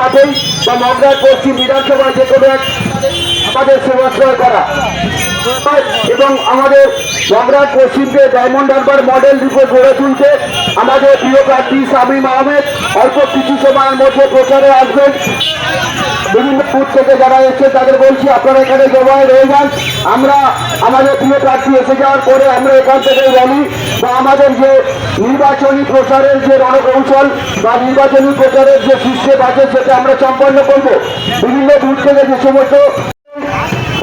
মাঠেই বা মগরার পশ্চিম বিধানসভায় যে কোনো এক আমাদের সেবাশ্রয় করা এবং আমাদের মগরার পশ্চিমকে ডায়মন্ড হারবার মডেল দ্বীপে গড়ে তুলতে আমাদের প্রিয় প্রার্থী শামীম আহমেদ অল্প কিছু সময়ের মধ্যে প্রচারে আসবেন। বিভিন্ন বুথ থেকে যারা এসে তাদের বলছি আপনারা এখানে জমায় রয়ে যান। আমরা আমাদের প্রিয় প্রার্থী এসে যাওয়ার পরে আমরা এখান থেকে র্যালি বা আমাদের যে নির্বাচনী প্রচারের যে রণকৌশল বা নির্বাচনী প্রচারের যে সিস্টেম আছে সেটা আমরা সম্পন্ন করব। বিভিন্ন বুথ থেকে যে সমস্ত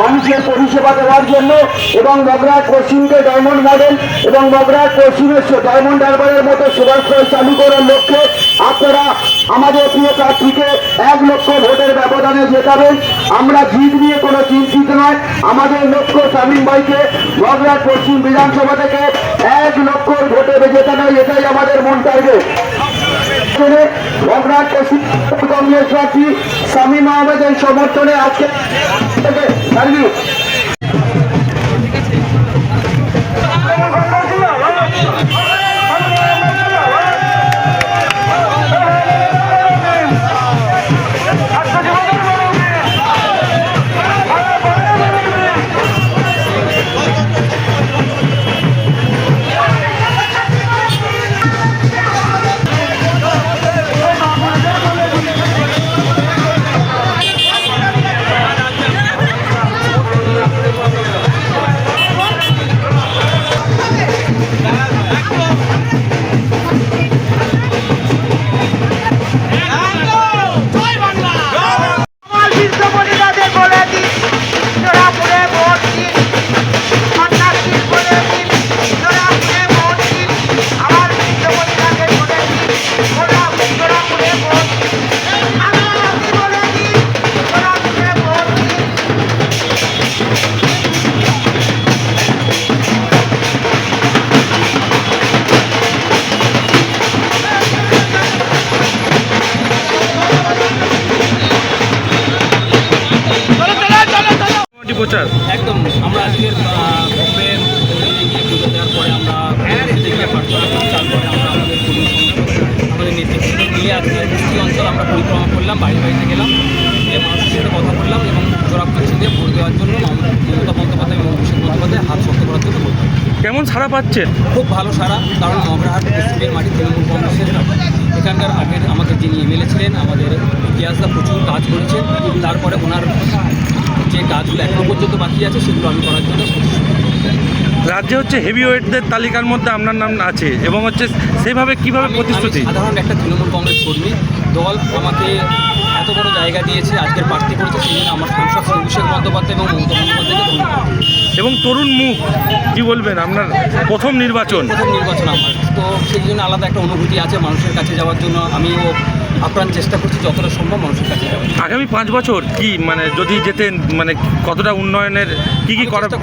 মানুষের পরিষেবা দেওয়ার জন্য এবং মগরার পশ্চিমকে ডায়মন্ড মডেল এবং মগরার পশ্চিমের ডায়মন্ড হারবারের মতো সেবাশ্রয় চালু করার লক্ষ্যে আপনারা আমাদের প্রিয় প্রার্থীকে 1 লক্ষ ভোটের ব্যবধানে জেতাবেন। আমরা জিত নিয়ে কোনো চিন্তিত নয়। আমাদের লক্ষ্য শামীম ভাইকে মগরার পশ্চিম বিধানসভা থেকে 1 লক্ষ ভোটে জেতানো, এটাই আমাদের মন টার্গেট। মগরার পশ্চিম কংগ্রেস প্রার্থী শামীম আহমেদের সমর্থনে আজকে প্রচার একদম আমরা আজকের গ্রুপে দেওয়ার পরে আমরা তারপরে আমরা আমাদের নেতৃত্ব মিলে আজকে বৃষ্টি অঞ্চল আমরা পরিক্রমা করলাম, বাড়ি বাড়িতে গেলাম, গিয়ে মানুষের সাথে কথা বললাম এবং জোরাব করছি দিয়ে ভোট দেওয়ার জন্য মমতা বন্দ্যোপাধ্যায় এবং অভিষেক বন্দ্যোপাধ্যায় হাত শক্ত করার জন্য বলতাম। কেমন সাড়া পাচ্ছেন? খুব ভালো সাড়া, কারণ মগরাহাট পশ্চিমের মাটি তৃণমূল কংগ্রেসের এখানকার আগের আমাদের যিনি এমএলএ ছিলেন আমাদের ইতিহাসদা প্রচুর কাজ করেছেন। তারপরে ওনার যে কাজগুলো এখনো পর্যন্ত বাকি আছে সেগুলো আমি করার জন্য রাজ্যে হচ্ছে হেভিওয়েটদের তালিকার মধ্যে আপনার নাম আছে এবং হচ্ছে সেইভাবে কীভাবে প্রতিশ্রুতি? সাধারণ একটা তৃণমূল কংগ্রেস কর্মী, দল আমাকে এত বড় জায়গা দিয়েছে, আজকের প্রার্থী করেছে, সেই জন্য আমার সাংসদ অভিষেক বন্দ্যোপাধ্যায় এবং মমতা বন্দ্যোপাধ্যায়কে ধন্যবাদ। এবং তরুণ মুখ কি বলবেন, আপনার প্রথম নির্বাচন আমার, তো সেই জন্য আলাদা একটা অনুভূতি আছে মানুষের কাছে যাওয়ার জন্য। আমিও আপ্রাণ চেষ্টা করছি যতটা সম্ভব মানুষের কাছে যাওয়ার। আগামী 5 বছর কি মানে যদি যেতেন মানে কতটা উন্নয়নের কি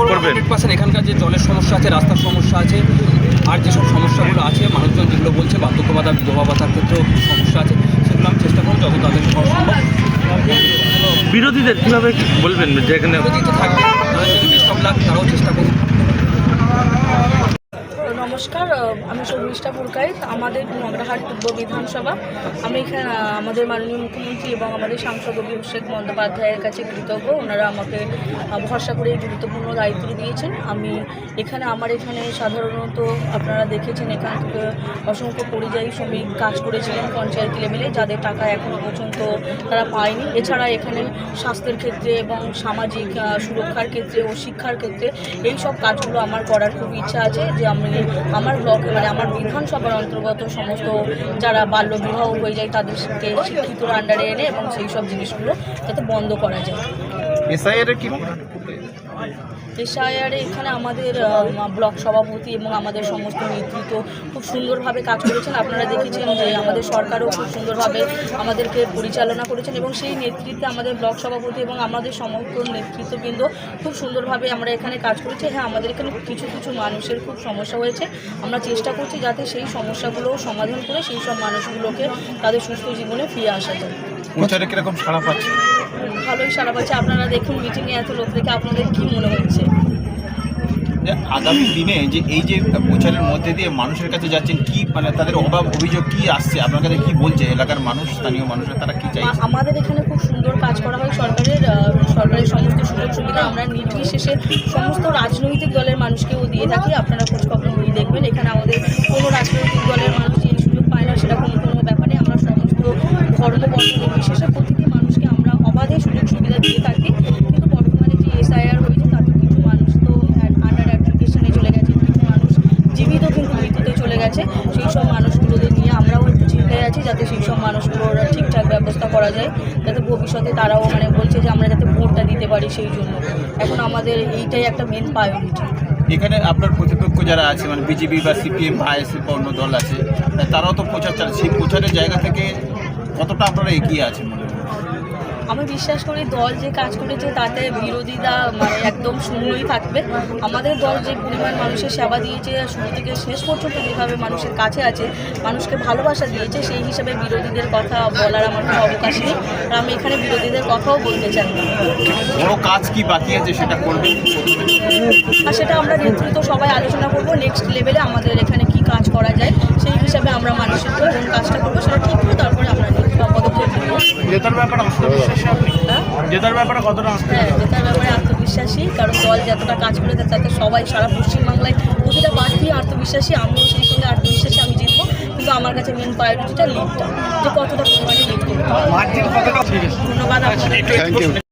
করবেন? 100% এখানকার যে জলের সমস্যা আছে, রাস্তার সমস্যা আছে, আর যেসব সমস্যাগুলো আছে মানুষজন যেগুলো বলছে বার্ধক্য ভাতা বিধবা ভাতার ক্ষেত্রেও সমস্যা আছে, সেগুলো আমি চেষ্টা করব যত তাদের হওয়া সম্ভব। বিরোধীদের কীভাবে বলবেন যেখানে বিরোধী তো থাকবে, তারা যদি বেস্ট অফ লাক তারাও চেষ্টা করবে। নমস্কার, আমি শর্মিষ্ঠা পুরকাইত, আমাদের মগরাহাট পূর্ব বিধানসভা। আমি এখানে আমাদের মাননীয় মুখ্যমন্ত্রী এবং আমাদের সাংসদ অভিষেক বন্দ্যোপাধ্যায়ের কাছে কৃতজ্ঞ। ওনারা আমাকে ভরসা করে গুরুত্বপূর্ণ দায়িত্ব দিয়েছেন। আমি আমার এখানে সাধারণত আপনারা দেখেছেন এখান থেকে অসংখ্য পরিযায়ী শ্রমিক কাজ করেছিলেন পঞ্চায়েত লেভেলে, যাদের টাকা এখনও পর্যন্ত তারা পায়নি। এছাড়া এখানে স্বাস্থ্যের ক্ষেত্রে এবং সামাজিক সুরক্ষার ক্ষেত্রে ও শিক্ষার ক্ষেত্রে এই সব কাজগুলো আমার করার খুব ইচ্ছা আছে, যে আমি আমার ব্লকে আমার বিধানসভার অন্তর্গত সমস্ত যারা বাল্যবিবাহ হয়ে যায় তাদেরকে শিক্ষিতর আন্ডারে এনে এবং সেই সব জিনিসগুলো যাতে বন্ধ করা যায়। এসআইআরে এখানে আমাদের ব্লক সভাপতি এবং আমাদের সমস্ত নেতৃত্ব খুব সুন্দরভাবে কাজ করেছেন। আপনারা দেখেছেন যে আমাদের সরকারও খুব সুন্দরভাবে আমাদেরকে পরিচালনা করেছেন এবং সেই নেতৃত্বে আমাদের ব্লক সভাপতি এবং আমাদের সমস্ত নেতৃত্ববৃন্দ খুব সুন্দরভাবে আমরা এখানে কাজ করেছি। হ্যাঁ, আমাদের এখানে কিছু কিছু মানুষের খুব সমস্যা হয়েছে, আমরা চেষ্টা করছি যাতে সেই সমস্যাগুলো সমাধান করে সেই সব মানুষগুলোকে তাদের সুস্থ জীবনে ফিরে আসা যায়। কিরকম সাড়া পাচ্ছে? ভালোই সাড়া পাচ্ছে। আপনারা দেখুন মিটিংয়ে এত লোক দেখে আপনাদের কী মনে হচ্ছে? যে আগামী দিনে যে এই যে প্রচারের মধ্যে দিয়ে মানুষের কাছে যাচ্ছেন, কি মানে তাদের অভাব অভিযোগ কি আসছে আপনার কাছে, কি বলছে এলাকার মানুষ, স্থানীয় মানুষের, তারা কি চাইছে? আমাদের এখানে খুব সুন্দর কাজ করা হয় সরকারের সমস্ত সুযোগ সুবিধা আমরা নির্বিশেষে সমস্ত রাজনৈতিক দলের মানুষকেও দিয়ে থাকি। আপনারা খোঁজখবর নিয়ে দেখবেন, এখানে আমাদের কোনো রাজনৈতিক দলের মানুষ এই সুযোগ পায় না সেরকম কোনো ব্যাপার নেই। আমরা সমস্ত ধর্ম বর্ণ নির্বিশেষে প্রতিটি মানুষকে আমরা অবাধে সুযোগ সুবিধা দিয়ে থাকি। কিন্তু বর্তমানে যে SIR হয়েছে তাতে কিছু মানুষ তো আন্ডার অ্যাডমিনিস্ট্রেশনে চলে গেছে, কিছু মানুষ জীবিত কিন্তু মৃত্যুতে চলে গেছে। সেই সব মানুষগুলোদের নিয়ে আমরাও একটু চিন্তায় আছি, যাতে সেই সব মানুষগুলোর ঠিকঠাক ব্যবস্থা করা যায়, যাতে ভবিষ্যতে তারাও মানে বলছে যে আমরা যাতে ভোটটা দিতে পারি। সেই জন্য এখন আমাদের এইটাই একটা মেন প্রায়োরিটি। এখানে আপনার প্রতিপক্ষ যারা আছে মানে বিজেপি বা CPM বা ISF বা অন্য দল আছে, তারাও তো প্রচার চালাচ্ছে, সেই প্রচারের জায়গা থেকে কতটা আপনারা এগিয়ে আছেন? আমি বিশ্বাস করি দল যে কাজ করেছে তাতে বিরোধীরা মানে একদম শূন্যই থাকবে। আমাদের দল যে পরিমাণ মানুষের সেবা দিয়েছে, শুরু থেকে শেষ পর্যন্ত যেভাবে মানুষের কাছে আছে, মানুষকে ভালোবাসা দিয়েছে, সেই হিসাবে বিরোধীদের কথা বলার আমার কোনো অবকাশ নেই। আর আমি এখানে বিরোধীদের কথাও বলতে চাই না। বড় কাজ কি বাকি আছে সেটা করবেন, আর সেটা আমরা নেতৃত্ব সবাই আলোচনা করব। নেক্সট লেভেলে আমাদের এখানে কি কাজ করা যায় সেই হিসাবে আমরা মানুষের কোন কাজটা করবো সেটা ঠিক করে তারপরে আমরা পদক্ষেপ নেব। জেতার ব্যাপারে আত্মবিশ্বাসী আপনি? জেতার ব্যাপারে কতটা? হ্যাঁ, জেতার ব্যাপারে আত্মবিশ্বাসী, কারণ দল যতটা কাজ করে তাতে সবাই সারা পশ্চিমবাংলায় প্রতিটা প্রার্থী আত্মবিশ্বাসী, আমিও সেই সঙ্গে আত্মবিশ্বাসী আমি জিতবো। কিন্তু আমার কাছে মেন প্রায়োরিটিটা লিডটা, যে কতটা পরিমাণে লিড করতে হবে। ধন্যবাদ আপনাদের।